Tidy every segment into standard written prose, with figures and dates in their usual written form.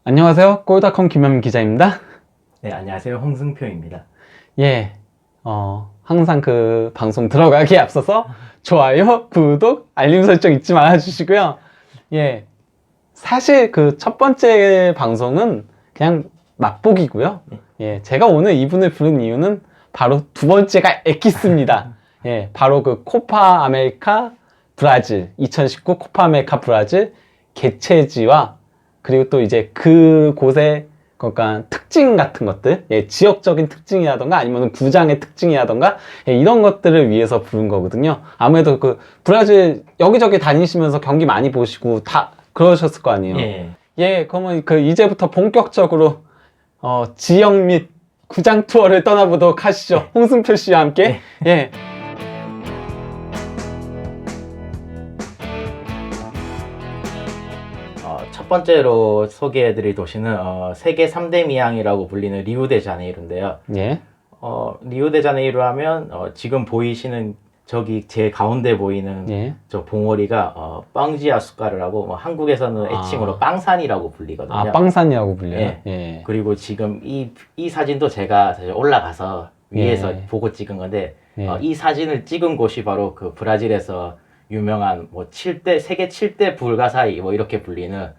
안녕하세요. 골닷컴 김현민 기자입니다. 네, 안녕하세요. 홍승표입니다. 예, 항상 그 방송 들어가기에 앞서서 좋아요, 구독, 알림 설정 잊지 말아 주시고요. 예, 사실 그 첫 번째 방송은 그냥 맛보기고요. 예, 제가 오늘 이분을 부른 이유는 바로 두 번째가 엑기스입니다. 예, 바로 그 코파 아메리카 브라질, 2019 코파 아메리카 브라질 개최지와 그리고 또 이제 그곳의 그러니까 특징 같은 것들, 예, 지역적인 특징이라던가 아니면 구장의 특징이라던가 예, 이런 것들을 위해서 부른 거거든요. 아무래도 그 브라질 여기저기 다니시면서 경기 많이 보시고 다 그러셨을 거 아니에요. 예. 예, 그러면 그 이제부터 본격적으로 지역 및 구장 투어를 떠나보도록 하시죠. 홍승표 씨와 함께. 예. 첫 번째로 소개해드릴 도시는 세계 3대 미항이라고 불리는 리우데자네이루인데요. 예. 리우데자네이루 하면 지금 보이시는 저기 제 가운데 보이는 예. 저 봉오리가 빵지아수카르라고 한국에서는 애칭으로 빵산이라고 불리거든요. 아, 빵산이라고 불려요? 예. 예. 그리고 지금 이 사진도 제가 사실 올라가서 위에서 예. 보고 찍은 건데 예. 이 사진을 찍은 곳이 바로 그 브라질에서 유명한 뭐 7대 세계 7대 불가사의 뭐 이렇게 불리는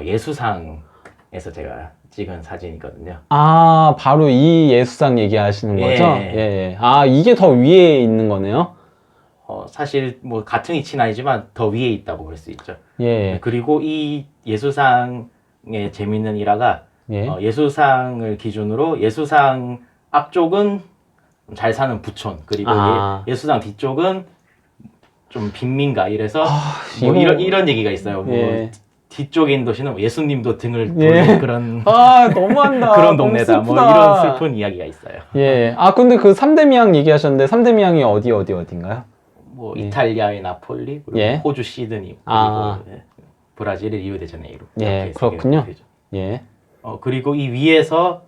예수상에서 제가 찍은 사진이거든요. 아, 바로 이 예수상 얘기하시는 예. 거죠? 예, 예. 아, 이게 더 위에 있는 거네요? 사실 뭐 같은 위치는 아니지만 더 위에 있다고 볼 수 있죠. 예. 그리고 이 예수상의 재밌는 일화가 예. 예수상을 기준으로 예수상 앞쪽은 잘 사는 부촌, 그리고 아. 예수상 뒤쪽은 좀 빈민가 이래서 뭐 이거- 이런 얘기가 있어요. 뭐 예. 뒤쪽인 도시는 예수님도 등을 예. 돌린 그런 아, 너무한다. 그런 너무 동네다. 뭐 슬프다. 이런 슬픈 이야기가 있어요. 예. 아, 근데 그 3대 미항 얘기하셨는데 3대 미항이 어딘가요? 뭐 예. 이탈리아의 나폴리, 그리고 예. 호주 시드니, 그리고 아. 브라질의 리우데자네이루. 예, 이렇게 그렇군요. 세 개가 되죠. 예. 그리고 이 위에서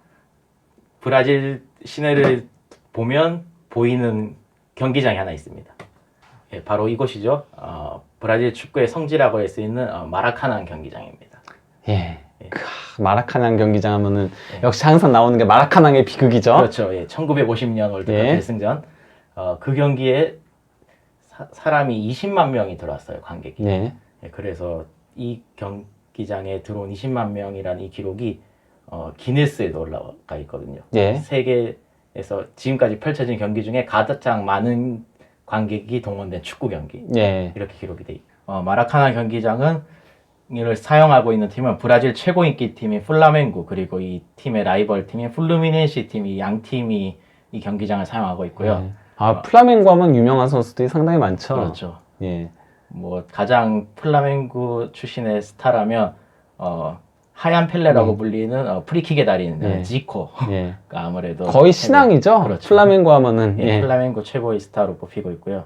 브라질 시내를 보면 보이는 경기장이 하나 있습니다. 예, 바로 이곳이죠. 브라질 축구의 성지라고 할 수 있는 마라카난 경기장입니다. 예. 마라카낭 경기장 하면은 예. 역시 항상 나오는 게 마라카낭의 비극이죠? 그렇죠. 예, 1950년 월드컵 예. 결승전 그 경기에 사람이 20만 명이 들어왔어요, 관객이. 네. 예, 그래서 이 경기장에 들어온 20만 명이라는 이 기록이 기네스에도 올라가 있거든요. 예. 세계에서 지금까지 펼쳐진 경기 중에 가장 많은 관객이 동원된 축구 경기, 예. 이렇게 기록이 돼 있고, 마라카나 경기장은 이를 사용하고 있는 팀은 브라질 최고 인기 팀인 플라멩고, 그리고 이 팀의 라이벌 팀인 플루미네시 팀이 양 팀이 이 경기장을 사용하고 있고요. 예. 아, 플라멩고 하면 유명한 선수들이 상당히 많죠? 그렇죠. 예. 뭐 가장 플라멩고 출신의 스타라면 하얀 펠레라고 불리는 프리킥의 달인 예. 지코가 예. 아무래도 거의 신앙이죠? 그렇죠. 플라멩고 하면은. 예, 예. 플라멩고 최고의 스타로 뽑히고 있고요.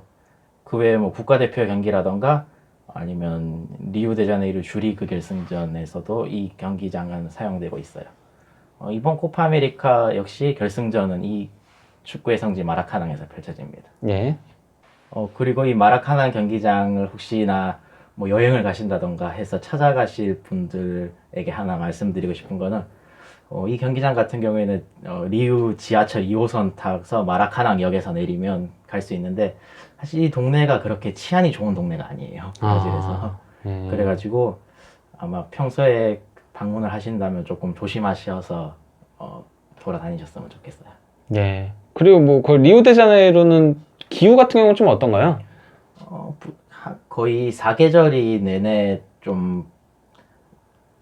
그 외에 뭐 국가대표 경기라던가 아니면 리우데자네이루 주리그 결승전에서도 이 경기장은 사용되고 있어요. 이번 코파 아메리카 역시 결승전은 이 축구의 성지 마라카낭에서 펼쳐집니다. 예. 그리고 이 마라카난 경기장을 혹시나 뭐 여행을 가신다던가 해서 찾아가실 분들에게 하나 말씀드리고 싶은 거는 이 경기장 같은 경우에는 리우 지하철 2호선 타서 마라카낭 역에서 내리면 갈 수 있는데 사실 이 동네가 그렇게 치안이 좋은 동네가 아니에요, 브라질에서. 예. 그래가지고 아마 평소에 방문을 하신다면 조금 조심하셔서 돌아다니셨으면 좋겠어요. 예. 그리고 뭐, 그 리우데자네이루는 기후 같은 경우는 좀 어떤가요? 거의 사계절이 내내 좀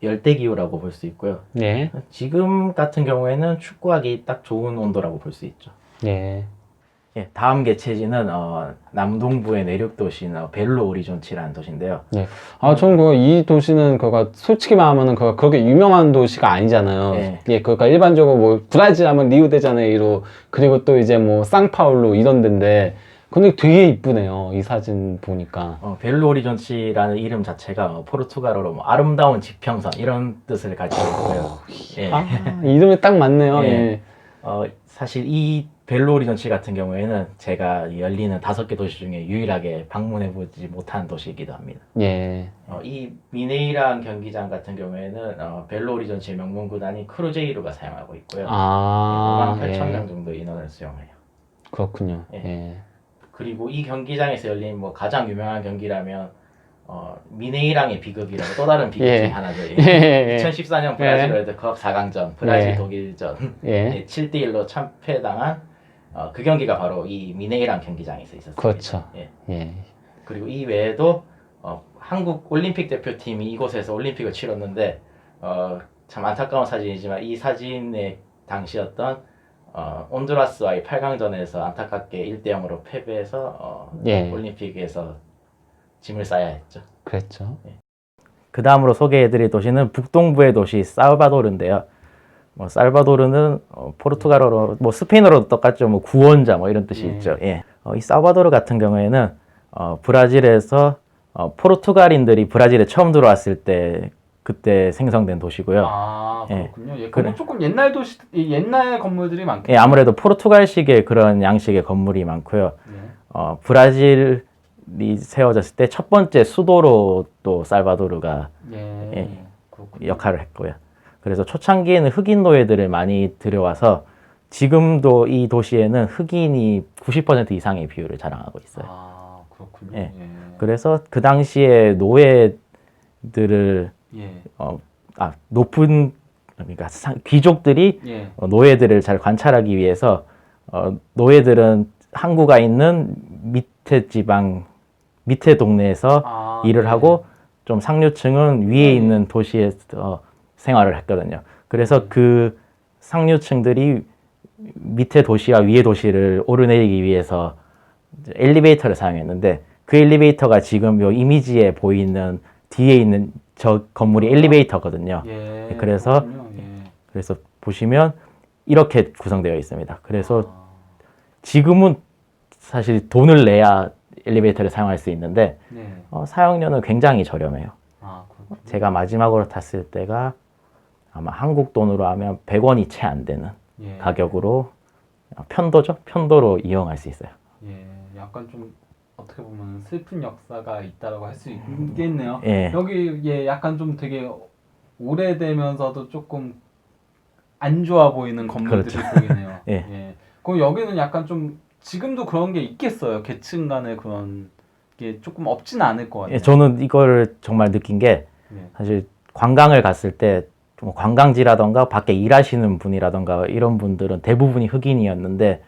열대기후라고 볼 수 있고요. 예. 지금 같은 경우에는 축구하기 딱 좋은 온도라고 볼 수 있죠. 예. 예, 다음 개최지는 남동부의 내륙 도시인 벨로 오리존치라는 도시인데요. 예. 아, 저는 이 도시는 솔직히 말하면은 그렇게 유명한 도시가 아니잖아요. 예. 예, 그러니까 일반적으로 뭐 브라질 하면 리우데자네이루 그리고 또 이제 뭐 상파울루 이런 데인데 근데 되게 이쁘네요. 이 사진 보니까. 벨로 오리존치라는 이름 자체가 포르투갈어로 뭐 아름다운 지평선 이런 뜻을 가지고 있고요. 예. 아, 이름이 딱 맞네요. 예. 예. 사실 이 벨로 오리전치 같은 경우에는 제가 열리는 5개 도시 중에 유일하게 방문해보지 못한 도시이기도 합니다. 예. 이 미네이랑 경기장 같은 경우에는 벨로 오리전치의 명문 구단이 크루제이루가 사용하고 있고요. 아, 5만 8천 예. 명 정도 인원을 수용해요. 그렇군요. 예. 예. 그리고 이 경기장에서 열린 뭐 가장 유명한 경기라면 미네이랑의 비극이라고 또 다른 비극 예. 중에 하나죠. 예. 2014년 브라질 월드컵 4강전 브라질 예. 독일전 예. 7대1로 참패당한 그 경기가 바로 이 미네이랑 경기장에서 있었습니다. 그렇죠. 예. 예. 그리고 이 외에도 한국 올림픽 대표팀이 이곳에서 올림픽을 치렀는데 참 안타까운 사진이지만 이 사진의 당시였던 온두라스와의 8강전에서 안타깝게 1대0으로 패배해서 예. 올림픽에서 짐을 싸야 했죠. 그랬죠. 그 다음으로 소개해드릴 도시는 북동부의 도시 살바도르인데요. 살바도르는 포르투갈어로 스페인어로도 똑같죠. 구원자 이런 뜻이 있죠. 예. 이 살바도르 같은 경우에는 브라질에서 포르투갈인들이 브라질에 처음 들어왔을 때 그때 생성된 도시고요. 아, 예. 그렇군요. 예, 그래. 조금 옛날 도시, 옛날 건물들이 많군요. 예, 아무래도 포르투갈식의 그런 양식의 건물이 많고요. 예. 브라질이 세워졌을 때 첫 번째 수도로 또 살바도르가 예. 그렇군요. 역할을 했고요. 그래서 초창기에는 흑인 노예들을 많이 들여와서 지금도 이 도시에는 흑인이 90% 이상의 비율을 자랑하고 있어요. 아, 그렇군요. 예. 예. 그래서 그 당시에 노예들을 예. 높은 그러니까 귀족들이 예. 노예들을 잘 관찰하기 위해서 노예들은 항구가 있는 밑에 지방 밑에 동네에서 일을 예. 하고 좀 상류층은 위에 있는 도시에서 생활을 했거든요. 그래서 그 상류층들이 밑에 도시와 위에 도시를 오르내리기 위해서 엘리베이터를 사용했는데 그 엘리베이터가 지금 요 이미지에 보이는 뒤에 있는 저 건물이 엘리베이터거든요. 예. 그래서 그렇군요. 예. 그래서 보시면 이렇게 구성되어 있습니다. 그래서 지금은 사실 돈을 내야 엘리베이터를 사용할 수 있는데 네. 사용료는 굉장히 저렴해요. 아, 그렇군요. 제가 마지막으로 탔을 때가 아마 한국 돈으로 하면 100원이 채 안 되는 예. 가격으로 편도죠? 편도로 이용할 수 있어요. 예. 약간 좀 어떻게 보면 슬픈 역사가 있다라고 할 수 있겠네요. 예. 여기 약간 좀 되게 오래되면서도 조금 안 좋아 보이는 건물들이 보이네요. 예. 그럼 여기는 약간 좀 지금도 그런 게 있겠어요. 계층 간의 그런 게 조금 없진 않을 것 같아요. 예, 저는 이걸 정말 느낀 게 예. 사실 관광을 갔을 때 관광지라던가 밖에 일하시는 분이라던가 이런 분들은 대부분이 흑인이었는데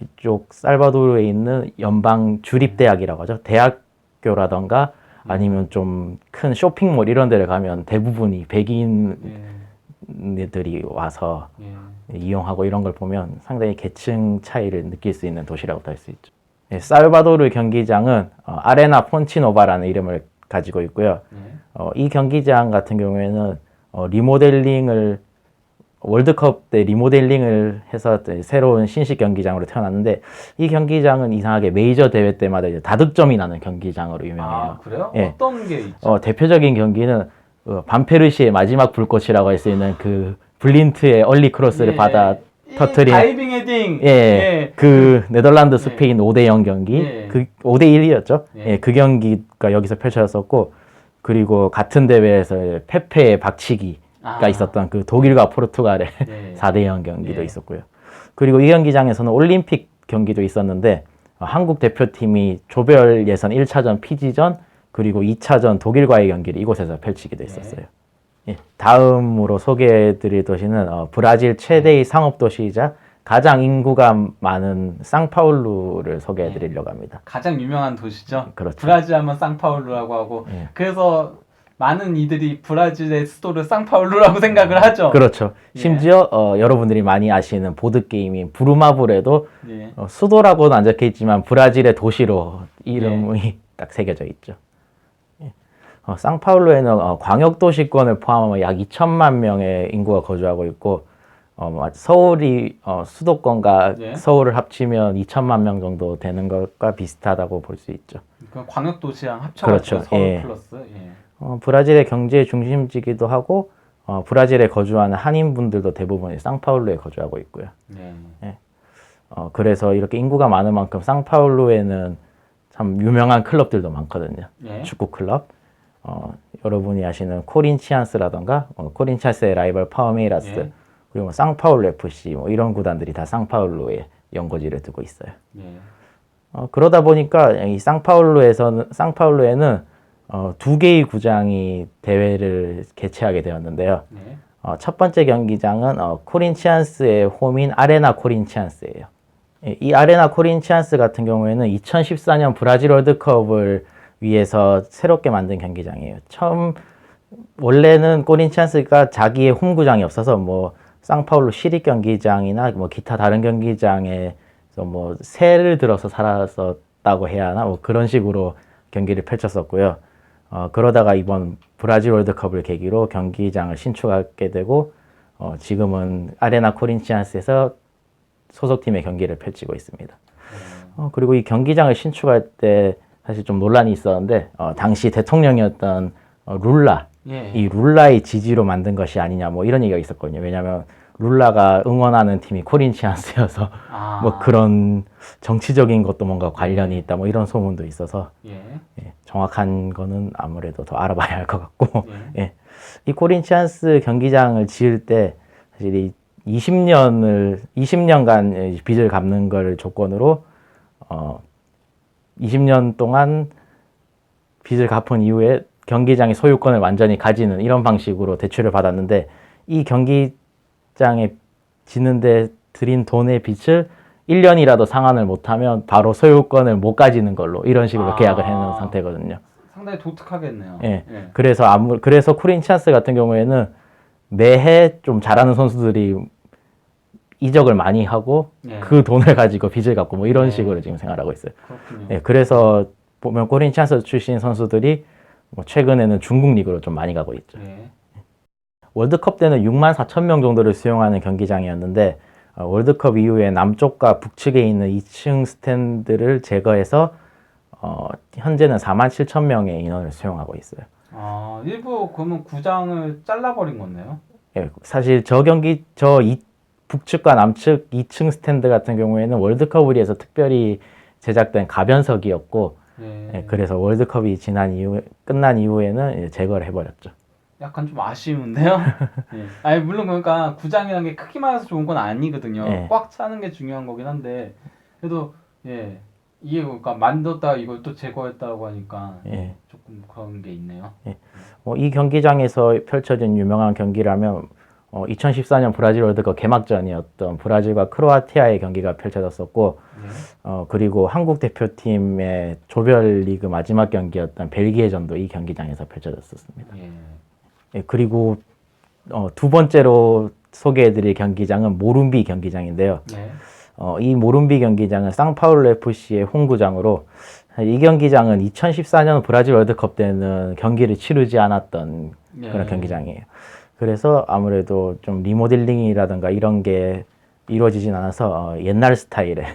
이쪽 살바도르에 있는 연방 주립대학이라고 하죠. 대학교라던가 아니면 좀 큰 쇼핑몰 이런 데를 가면 대부분이 백인들이 와서 이용하고 이런 걸 보면 상당히 계층 차이를 느낄 수 있는 도시라고 할 수 있죠. 예, 살바도르 경기장은 아레나 폰치노바라는 이름을 가지고 있고요. 이 경기장 같은 경우에는 리모델링을 월드컵 때 리모델링을 해서 새로운 신식 경기장으로 태어났는데 이 경기장은 이상하게 메이저 대회 때마다 이제 다득점이 나는 경기장으로 유명해요. 아, 그래요? 예. 어떤 게 있죠? 대표적인 경기는 반페르시의 마지막 불꽃이라고 할 수 있는 그 블린트의 얼리 크로스를 받아 터트린 다이빙 헤딩. 그 네덜란드 스페인 5대0 경기 그 5대1이었죠. 그 경기가 여기서 펼쳐졌었고 그리고 같은 대회에서 페페의 박치기가 있었던 그 독일과 포르투갈의 4대0 경기도 있었고요. 그리고 이 경기장에서는 올림픽 경기도 있었는데 한국 대표팀이 조별 예선 1차전 피지전 그리고 2차전 독일과의 경기를 이곳에서 펼치기도 했었어요. 다음으로 소개해드릴 도시는 브라질 최대의 상업도시이자 가장 인구가 많은 상파울루를 소개해드리려고 합니다. 가장 유명한 도시죠. 그렇죠. 브라질 하면 상파울루라고 하고 그래서 많은 이들이 브라질의 수도를 상파울루라고 생각을 하죠. 그렇죠. 심지어 여러분들이 많이 아시는 보드게임인 부루마블에도 수도라고는 안 적혀있지만 브라질의 도시로 이름이 딱 새겨져 있죠. 상파울루에는 광역도시권을 포함하면 약 2천만 명의 인구가 거주하고 있고 서울이 수도권과 서울을 합치면 2천만 명 정도 되는 것과 비슷하다고 볼 수 있죠. 그러니까 광역도시랑 합쳐서 그렇죠. 서울 플러스. 브라질의 경제의 중심지기도 하고 브라질에 거주하는 한인분들도 대부분 상파울루에 거주하고 있고요. 네. 그래서 이렇게 인구가 많은 만큼 상파울루에는 참 유명한 클럽들도 많거든요. 네. 축구 클럽. 여러분이 아시는 코린치안스라던가 코린치안스의 라이벌 파메이라스 네. 그리고 뭐 상파울루 FC 뭐 이런 구단들이 다 상파울루에 연고지를 두고 있어요. 네. 그러다 보니까 이 상파울루에는 두 개의 구장이 대회를 개최하게 되었는데요. 네. 첫 번째 경기장은 코린치안스의 홈인 아레나 코린치안스예요. 이 아레나 코린치안스 같은 경우에는 2014년 브라질 월드컵을 위해서 새롭게 만든 경기장이에요. 원래는 코린치안스가 자기의 홈구장이 없어서 뭐 상파울루 시립 경기장이나 뭐 기타 다른 경기장에서 뭐 새를 들어서 살았었다고 해야 하나 뭐 그런 식으로 경기를 펼쳤었고요. 그러다가 이번 브라질 월드컵을 계기로 경기장을 신축하게 되고 지금은 아레나 코린치안스에서 소속팀의 경기를 펼치고 있습니다. 그리고 이 경기장을 신축할 때 사실 좀 논란이 있었는데 당시 대통령이었던 룰라 예. 이 룰라의 지지로 만든 것이 아니냐 뭐 이런 얘기가 있었거든요. 왜냐하면 룰라가 응원하는 팀이 코린치안스여서 뭐 그런 정치적인 것도 뭔가 관련이 있다 뭐 이런 소문도 있어서 예. 정확한 거는 아무래도 더 알아봐야 할 것 같고 예. 이 코린치안스 경기장을 지을 때 사실 이 20년간 빚을 갚는 걸 조건으로 20년 동안 빚을 갚은 이후에 경기장의 소유권을 완전히 가지는 이런 방식으로 대출을 받았는데 이 경기장에 짓는데 들인 돈의 빚을 1년이라도 상환을 못하면 바로 소유권을 못 가지는 걸로 이런 식으로 계약을 해놓은 상태거든요. 상당히 독특하겠네요. 예. 그래서 코린치안스 같은 경우에는 매해 좀 잘하는 선수들이 이적을 많이 하고 그 돈을 가지고 빚을 갚고 뭐 이런 식으로 지금 생활하고 있어요. 그렇군요. 예, 그래서 보면 코린치안스 출신 선수들이 뭐 최근에는 중국 리그로 좀 많이 가고 있죠. 월드컵 때는 6만 4천 명 정도를 수용하는 경기장이었는데 월드컵 이후에 남쪽과 북측에 있는 2층 스탠드를 제거해서 현재는 4만 7천 명의 인원을 수용하고 있어요. 일부 그러면 구장을 잘라버린 거네요. 예, 사실 북측과 남측 2층 스탠드 같은 경우에는 월드컵을 위해서 특별히 제작된 가변석이었고 그래서 월드컵이 끝난 이후에는 제거를 해버렸죠. 약간 좀 아쉬운데요. 아니 물론 그러니까 구장이라는 게 크기만 해서 좋은 건 아니거든요. 꽉 차는 게 중요한 거긴 한데 그래도 이게 그러니까 만들었다 이걸 또 제거했다고 하니까 조금 그런 게 있네요. 이 경기장에서 펼쳐진 유명한 경기라면 2014년 브라질 월드컵 개막전이었던 브라질과 크로아티아의 경기가 펼쳐졌었고 그리고 한국 대표팀의 조별리그 마지막 경기였던 벨기에전도 이 경기장에서 펼쳐졌었습니다. 그리고 두 번째로 소개해드릴 경기장은 모룸비 경기장인데요. 이 모룸비 경기장은 상파울루 FC의 홈구장으로 이 경기장은 2014년 브라질 월드컵 때는 경기를 치르지 않았던 그런 경기장이에요. 그래서 아무래도 좀 리모델링이라든가 이런 게 이루어지진 않아서 옛날 스타일의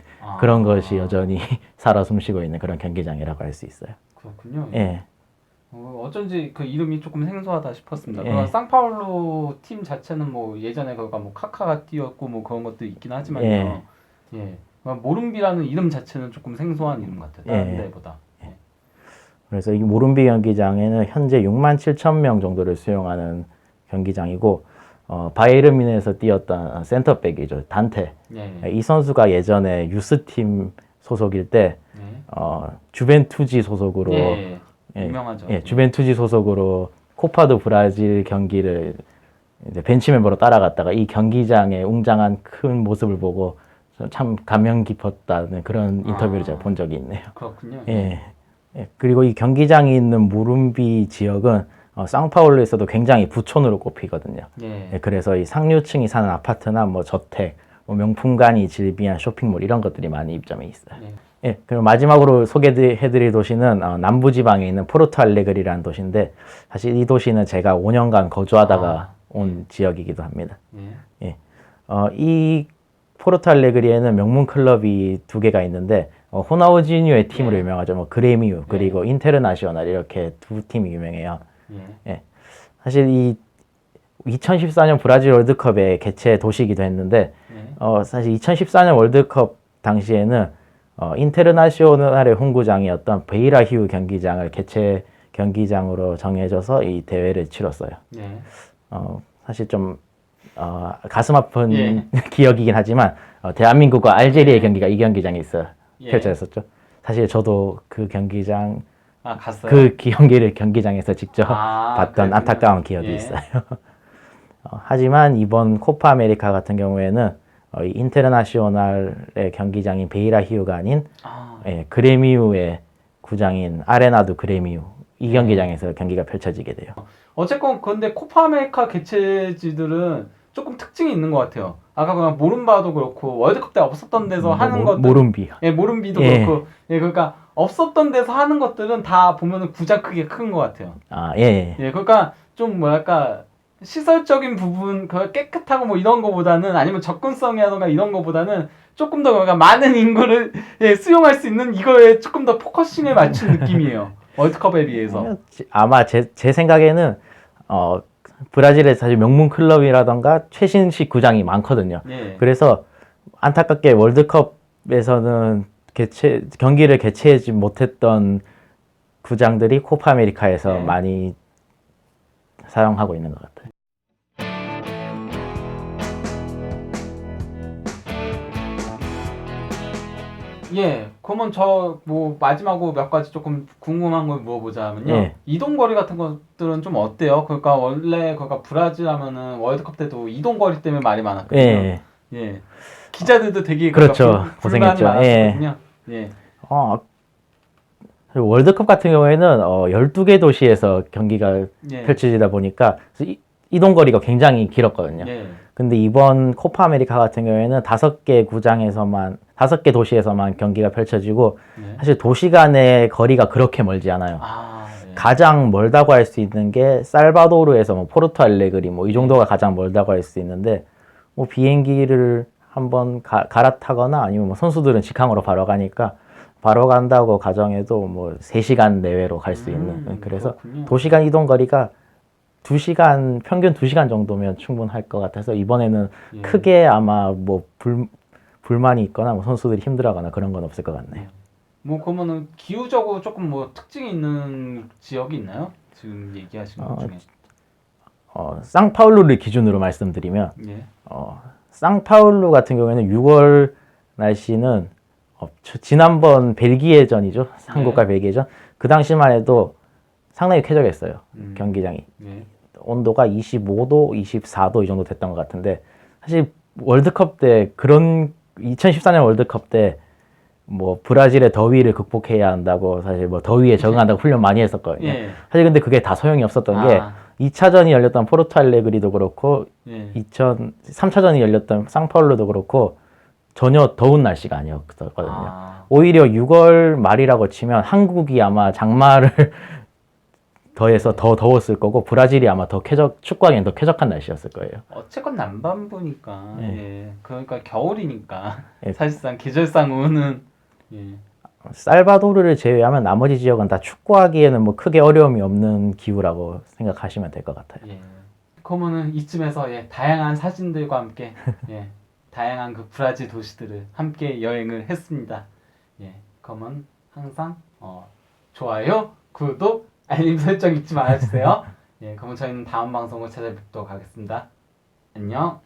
그런 것이 여전히 살아 숨쉬고 있는 그런 경기장이라고 할 수 있어요. 그렇군요. 예. 어쩐지 그 이름이 조금 생소하다 싶었습니다. 상파울루 팀 자체는 뭐 예전에 그가 뭐 카카가 뛰었고 뭐 그런 것도 있긴 하지만요. 모룸비라는 이름 자체는 조금 생소한 이름 같아요. 다른 데보다. 그래서 이 모룸비 경기장에는 현재 6만 7천 명 정도를 수용하는 경기장이고 바이에른 뮌헨에서 뛰었던 센터백이죠. 단테. 이 선수가 예전에 유스팀 소속일 때 주벤투지 소속으로 유명하죠. 주벤투지 소속으로 코파도 브라질 경기를 이제 벤치 멤버로 따라갔다가 이 경기장의 웅장한 큰 모습을 보고 참 감명 깊었다는 그런 인터뷰를 제가 본 적이 있네요. 그렇군요. 그리고 이 경기장이 있는 모룸비 지역은 상파울루에서도 굉장히 부촌으로 꼽히거든요. 그래서 이 상류층이 사는 아파트나 뭐 저택, 뭐 명품관이 즐비한 쇼핑몰 이런 것들이 많이 입점해 있어요. 그리고 마지막으로 소개해드릴 도시는 남부지방에 있는 포르투 알레그리라는 도시인데 사실 이 도시는 제가 5년간 거주하다가 온 지역이기도 합니다. 이 포르투 알레그리에는 명문 클럽이 두 개가 있는데 호나우지뉴의 팀으로 유명하죠. 뭐 그레미유 그리고 인테르나시오날 이렇게 두 팀이 유명해요. 사실 이 2014년 브라질 월드컵의 개최 도시이기도 했는데 예. 사실 2014년 월드컵 당시에는 인테르나시오날의 홍구장이었던 베이라히우 경기장을 개최 경기장으로 정해져서 이 대회를 치렀어요. 예. 사실 좀 가슴 아픈 예. 기억이긴 하지만 대한민국과 알제리의 경기가 이 경기장에 있어 예. 펼쳐졌었죠. 사실 저도 그 경기장 아, 갔어요? 그 경기를 경기장에서 직접 아, 봤던 그랬군요. 안타까운 기억이 예. 있어요. 하지만 이번 코파 아메리카 같은 경우에는 이 인테르나시오날의 경기장인 베이라히우가 아닌 아, 그레미우의 구장인 아레나두 그레미우 이 경기장에서 경기가 펼쳐지게 돼요. 어쨌건 근데 코파 아메리카 개최지들은 조금 특징이 있는 것 같아요. 아까 그냥 모름바도 그렇고 월드컵 때 없었던 데서 하는 것들, 모름비요. 예, 모름비도 예. 그렇고, 예, 그러니까 없었던 데서 하는 것들은 다 보면은 구장 크기가 큰 것 같아요. 예. 예, 그러니까 좀 뭐랄까 시설적인 부분, 그 깨끗하고 뭐 이런 거보다는 아니면 접근성이라던가 이런 거보다는 조금 더 그러니까 많은 인구를 예, 수용할 수 있는 이거에 조금 더 포커싱을 맞춘 느낌이에요. 월드컵에 비해서. 아마 제 생각에는 브라질에 사실 명문 클럽이라던가 최신식 구장이 많거든요. 예. 그래서 안타깝게 월드컵에서는 경기를 개최하지 못했던 구장들이 코파 아메리카에서 예. 많이 사용하고 있는 것 같아요. 예, 그러면 저 뭐 마지막으로 몇 가지 조금 궁금한 걸 물어보자면요. 예. 이동거리 같은 것들은 좀 어때요? 그러니까 원래 그러니까 브라질 하면은 월드컵 때도 이동거리 때문에 말이 많았거든요. 예. 예. 기자들도 되게 그렇죠. 그러니까 불만이 고생했죠. 많았거든요. 예. 월드컵 같은 경우에는 12개 도시에서 경기가 예. 펼쳐지다 보니까 이동거리가 굉장히 길었거든요. 예. 근데 이번 코파 아메리카 같은 경우에는 5개 도시에서만 경기가 펼쳐지고 예. 사실 도시 간의 거리가 그렇게 멀지 않아요. 아, 예. 가장 멀다고 할 수 있는 게 살바도르에서 뭐 포르투 알레그리 뭐 이 정도가 가장 멀다고 할 수 있는데 뭐 비행기를 한번 갈아타거나 아니면 뭐 선수들은 직항으로 바로 가니까 바로 간다고 가정해도 뭐 3시간 내외로 갈 수 있는 그래서 그렇군요. 도시간 이동 거리가 2시간 평균 2시간 정도면 충분할 것 같아서 이번에는 예. 크게 아마 뭐 불만이 있거나 뭐 선수들이 힘들어하거나 그런 건 없을 것 같네요. 뭐 그러면은 기후적으로 조금 뭐 특징이 있는 지역이 있나요? 지금 얘기하신 것 중에. 상파울루를 기준으로 말씀드리면 예. 상파울루 같은 경우에는 6월 날씨는 지난번 벨기에전이죠. 한국과 벨기에전. 그 당시만 해도 상당히 쾌적했어요. 경기장이. 예. 온도가 25도, 24도 이 정도 됐던 것 같은데 사실 월드컵 때 2014년 월드컵 때 뭐 브라질의 더위를 극복해야 한다고 사실 뭐 더위에 적응한다고 훈련 많이 했었거든요. 예. 사실 근데 그게 다 소용이 없었던 게 2차전이 열렸던 포르투 알레그리도 그렇고 예. 3차전이 열렸던 상파울루도 그렇고 전혀 더운 날씨가 아니었거든요. 오히려 6월 말이라고 치면 한국이 아마 장마를 더해서 더 더웠을 거고 브라질이 아마 축구하기엔 더 쾌적한 날씨였을 거예요. 어쨌건 남반부니까. 예. 예. 그러니까 겨울이니까. 예. 사실상 계절상으로는 예. 살바도르를 제외하면 나머지 지역은 다 축구하기에는 뭐 크게 어려움이 없는 기후라고 생각하시면 될 것 같아요. 예. 그러면은 이쯤에서 예, 다양한 사진들과 함께 예, 다양한 그 브라질 도시들을 함께 여행을 했습니다. 예. 그러면 항상 좋아요, 구독, 알림 설정 잊지 말아주세요. 예. 그러면 저희는 다음 방송을 찾아뵙도록 하겠습니다. 안녕.